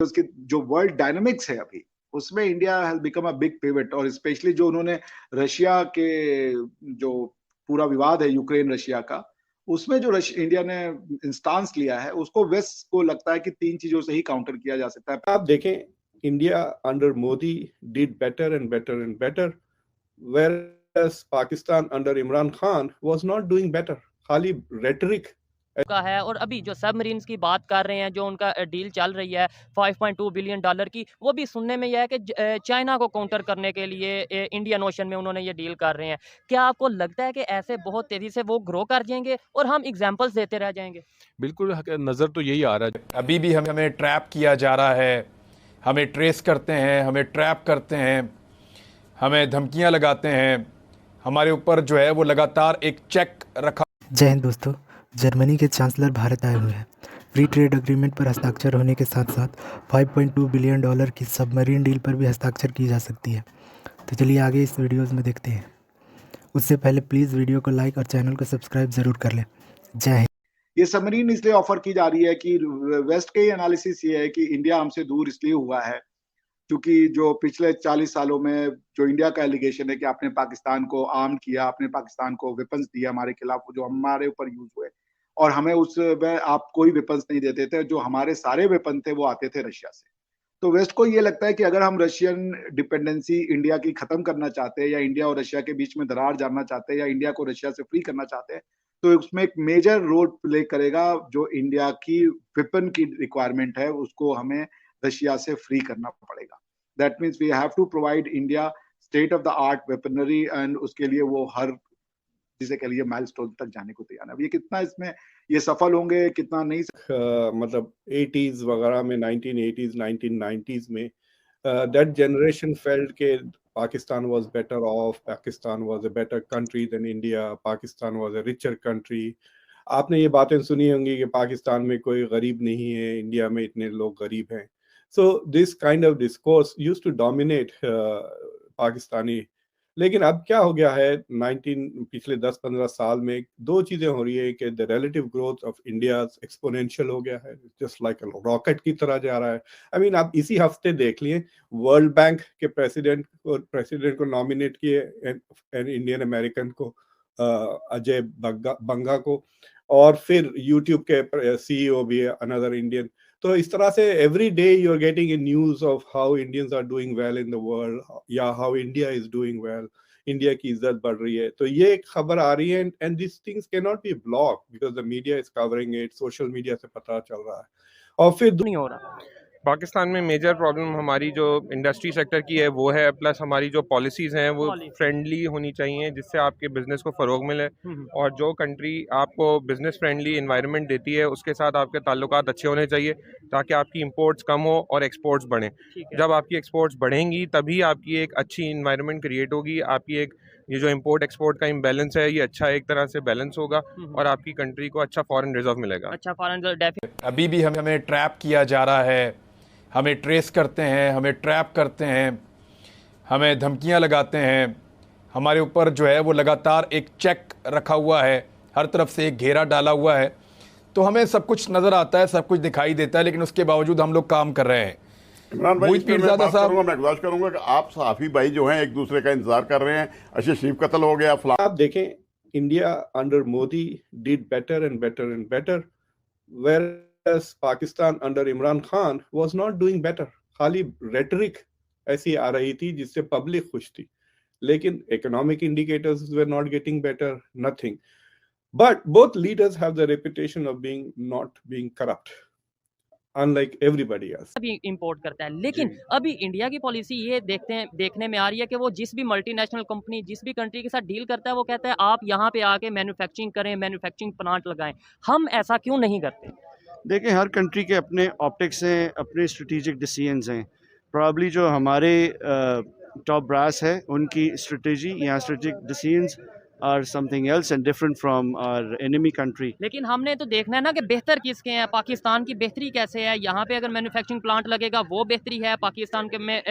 उसकी जो world dynamics है अभी, उसमें India has become a big pivot. और स्पेशली जो उन्होंने रशिया के जो पूरा विवाद है यूक्रेन रशिया का, उसमें जो इंडिया ने इंस्टांस लिया है, उसको वेस्ट को लगता है कि तीन चीजों से ही काउंटर किया जा सकता है। आप देखें, India under Modi did better and better and better, whereas Pakistan under Imran Khan was not doing better. खाली रेटरिक का है। और अभी जो सबमरीन्स की बात कर रहे हैं, जो उनका डील चल रही है $5.2 बिलियन की, वो भी सुनने में यह है कि चाइना को काउंटर करने के लिए इंडियन ओशन में उन्होंने ये डील कर रहे हैं। क्या आपको लगता है कि ऐसे बहुत तेजी से वो ग्रो कर जाएंगे और हम एग्जांपल्स देते रह जाएंगे? बिल्कुल नज़र तो यही आ रहा है। अभी भी हमें ट्रैप किया जा रहा है, हमें ट्रेस करते हैं, हमें ट्रैप करते हैं, हमें धमकियां लगाते हैं, हमारे ऊपर जो है वो लगातार एक चेक रखा। जय हिंद दोस्तों, जर्मनी के चांसलर भारत आए हुए हैं। फ्री ट्रेड एग्रीमेंट पर हस्ताक्षर होने के साथ साथ $5.2 बिलियन की सबमरीन डील पर भी हस्ताक्षर की जा सकती है। तो चलिए आगे इस वीडियोस में देखते हैं। उससे पहले प्लीज़ वीडियो को लाइक और चैनल को सब्सक्राइब ज़रूर कर लें। जय हिंद। ये सबमरीन इसलिए ऑफर की जा रही है कि वेस्ट के एनालिसिस ये है कि इंडिया हमसे दूर इसलिए हुआ है क्योंकि जो पिछले 40 सालों में जो इंडिया का एलिगेशन है कि आपने पाकिस्तान को आर्म किया, आपने पाकिस्तान को वेपन्स दिए हमारे खिलाफ, जो हमारे ऊपर यूज हुए, और हमें उसमें आप कोई वेपन्स नहीं देते थे। जो हमारे सारे वेपन थे वो आते थे रशिया से। तो वेस्ट को ये लगता है कि अगर हम रशियन डिपेंडेंसी इंडिया की खत्म करना चाहते हैं, या इंडिया और रशिया के बीच में दरार जानना चाहते हैं, या इंडिया को रशिया से फ्री करना चाहते हैं, तो उसमें एक मेजर रोल प्ले करेगा जो इंडिया की वेपन की रिक्वायरमेंट है, उसको हमें रशिया से फ्री करना पड़ेगा। That means we have to provide India state of the art weaponry, and उसके लिए वो हर जिसे कह लीजिए माइलस्टोन तक जाने को तैयार है। अब ये कितना इसमें ये सफल होंगे, कितना नहीं मतलब 80s वगैरह में, 1980s 1990s में that generation felt के Pakistan was better off, Pakistan was a better country than India, Pakistan was a richer country. आपने ये बातें सुनी होंगी कि पाकिस्तान में कोई गरीब नहीं है, इंडिया में इतने लोग गरीब हैं। So this kind of discourse used to dominate Pakistani. लेकिन अब क्या हो गया है, पिछले 10-15 साल में दो चीजें हो रही है कि the relative growth of India exponential हो गया है, जस्ट लाइक रॉकेट की तरह जा रहा है। आई मीन आप इसी हफ्ते देख लिए वर्ल्ड बैंक के प्रेसिडेंट को नॉमिनेट किए, एन इंडियन अमेरिकन को, अजय बंगा को, और फिर यूट्यूब के सीईओ भी है, अनदर इंडियन। तो इस तरह से every day you are getting a news of how Indians are doing well in the world, या how India is doing well, India की इज्जत बढ़ रही है। तो ये एक खबर आ रही है, and this things can not be block because the media is covering it, social media से पता चल रहा है। और फिर नहीं हो रहा। पाकिस्तान में मेजर प्रॉब्लम हमारी जो इंडस्ट्री सेक्टर की है वो है, प्लस हमारी जो पॉलिसीज़ हैं वो फ्रेंडली होनी चाहिए जिससे आपके बिजनेस को फ़रोग मिले। और जो कंट्री आपको बिजनेस फ्रेंडली इन्वायरमेंट देती है उसके साथ आपके ताल्लुकात अच्छे होने चाहिए ताकि आपकी इंपोर्ट्स कम हो और एक्सपोर्ट्स बढ़ें। जब आपकी एक्सपोर्ट्स बढ़ेंगी तभी आपकी एक अच्छी इन्वायरमेंट क्रिएट होगी, आपकी एक ये जो इंपोर्ट एक्सपोर्ट का इम्बैलेंस है ये अच्छा एक तरह से बैलेंस होगा और आपकी कंट्री को अच्छा फॉरेन रिजर्व मिलेगा। अच्छा फॉरेन रिजर्व। अभी भी हमें ट्रैप किया जा रहा है, हमें ट्रेस करते हैं, हमें ट्रैप करते हैं, हमें धमकियां लगाते हैं, हमारे ऊपर जो है वो लगातार एक चेक रखा हुआ है, हर तरफ से एक घेरा डाला हुआ है। तो हमें सब कुछ नज़र आता है, सब कुछ दिखाई देता है, लेकिन उसके बावजूद हम लोग काम कर रहे हैं। इमरान भाई, मैं गुजारिश करूंगा कि आप सहाफ़ी भाई जो हैं एक दूसरे का इंतजार कर रहे हैं, अर्शद शरीफ कत्ल हो गया, आप देखें, India under Modi did better and better and better, whereas Pakistan under Imran Khan was not doing better. खाली रेटरिक ऐसी आ रही थी जिससे पब्लिक खुश थी, लेकिन economic indicators were not getting better, nothing. But both leaders have the reputation of not being corrupt, unlike everybody else. अभी import करता है, लेकिन अभी इंडिया की पॉलिसी ये देखने में आ रही है कि वो जिस भी मल्टीनेशनल कंपनी जिस भी कंट्री के साथ डील करता है वो कहता है आप यहाँ पे आके मैन्युफैक्चरिंग करें, मैन्युफैक्चरिंग प्लांट लगाएं। हम ऐसा क्यों नहीं करते? देखिए, हर कंट्री के अपने ऑप्टिक्स हैं, अपने स्ट्रेटेजिक डिसीजंस हैं। प्रॉब्ली जो हमारे टॉप ब्रास है उनकी स्ट्रेटेजी या strategic decisions are something else and different from our enemy country. लेकिन हमने तो देखना है ना कि बेहतर किसके हैं, पाकिस्तान की बेहतरी कैसे है। यहाँ पे अगर मैन्युफैक्चरिंग प्लांट लगेगा वो बेहतरी है, पाकिस्तान के में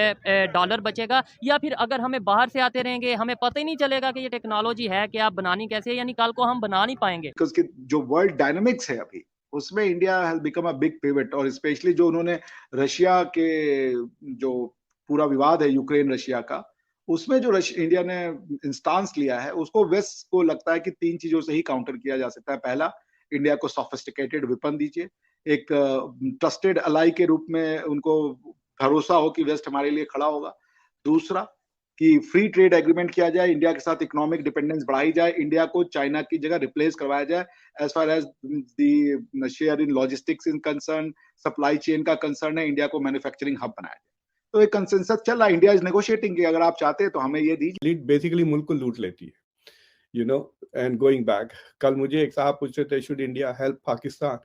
डॉलर बचेगा, या फिर अगर हमें बाहर से आते रहेंगे हमें पता ही नहीं चलेगा कि ये टेक्नोलॉजी है कि आप बनानी कैसे है, यानी कल को हम बना नहीं पाएंगे। जो वर्ल्ड डायनामिक्स है अभी, उसमें India has become a big pivot, और स्पेशली जो उन्होंने रशिया के जो पूरा विवाद है यूक्रेन रशिया का, उसमें जो इंडिया ने इंस्टांस लिया है उसको वेस्ट को लगता है कि 3 चीजों से ही काउंटर किया जा सकता है। पहला, इंडिया को सोफिस्टिकेटेड वेपन दीजिए, एक ट्रस्टेड अलाई के रूप में उनको भरोसा हो कि वेस्ट हमारे लिए खड़ा होगा। दूसरा, कि फ्री ट्रेड एग्रीमेंट किया जाए, इंडिया के साथ इकोनॉमिक डिपेंडेंस बढ़ाई जाए, इंडिया को चाइना की जगह रिप्लेस करवाया जाए as far as the share in logistics in concern, supply chain का कंसर्न है, इंडिया को मैन्युफैक्चरिंग हब बनाया जाए। तो एक कंसेंसस चल रहा है, इंडिया इज नेगोशिएटिंग कि अगर आप चाहते हैं तो हमें ये दीजिए। बेसिकली मुल्क को लूट लेती है, you know. And going back, कल मुझे एक साहब पूछ रहे थे शुड इंडिया हेल्प पाकिस्तान,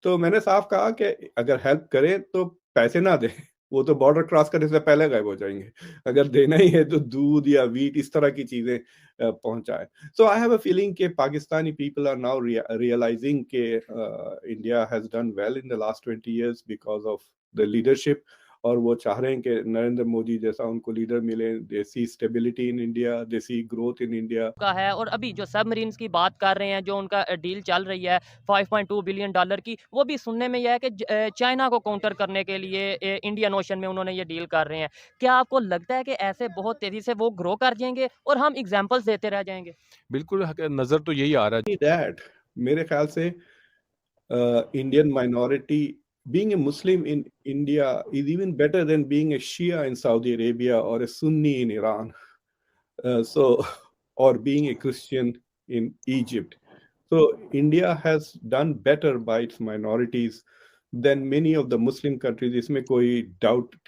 तो मैंने साफ कहा कि अगर हेल्प करें तो पैसे ना दें, वो तो बॉर्डर क्रॉस करने से पहले गायब हो जाएंगे। अगर देना ही है तो दूध या वीट इस तरह की चीजें पहुंचाए। सो आई हैव अ फीलिंग कि Pakistani people are now realising कि India has done well in the last 20 years because of the leadership, और वो चाह रहे हैं कि नरेंद्र मोदी जैसा उनको लीडर मिले। They see stability in India, they see growth in India का है। और अभी जो सबमरीन्स की बात कर रहे हैं, जो उनका डील चल रही है $5.2 बिलियन की, वो भी सुनने में यह है कि चाइना को काउंटर करने के लिए इंडियन ओशन में उन्होंने ये डील कर रहे हैं। क्या आपको लगता है कि ऐसे बहुत तेजी से वो ग्रो कर जाएंगे और हम एग्जांपल्स देते रह जाएंगे? बिल्कुल नजर तो यही आ रहा है। दैट मेरे ख्याल से Indian minority being a Muslim in India is even better than being a Shia in Saudi Arabia or a Sunni in Iran, or being a Christian in Egypt. So India has done better by its minorities than many of the Muslim countries. इसमें कोई doubt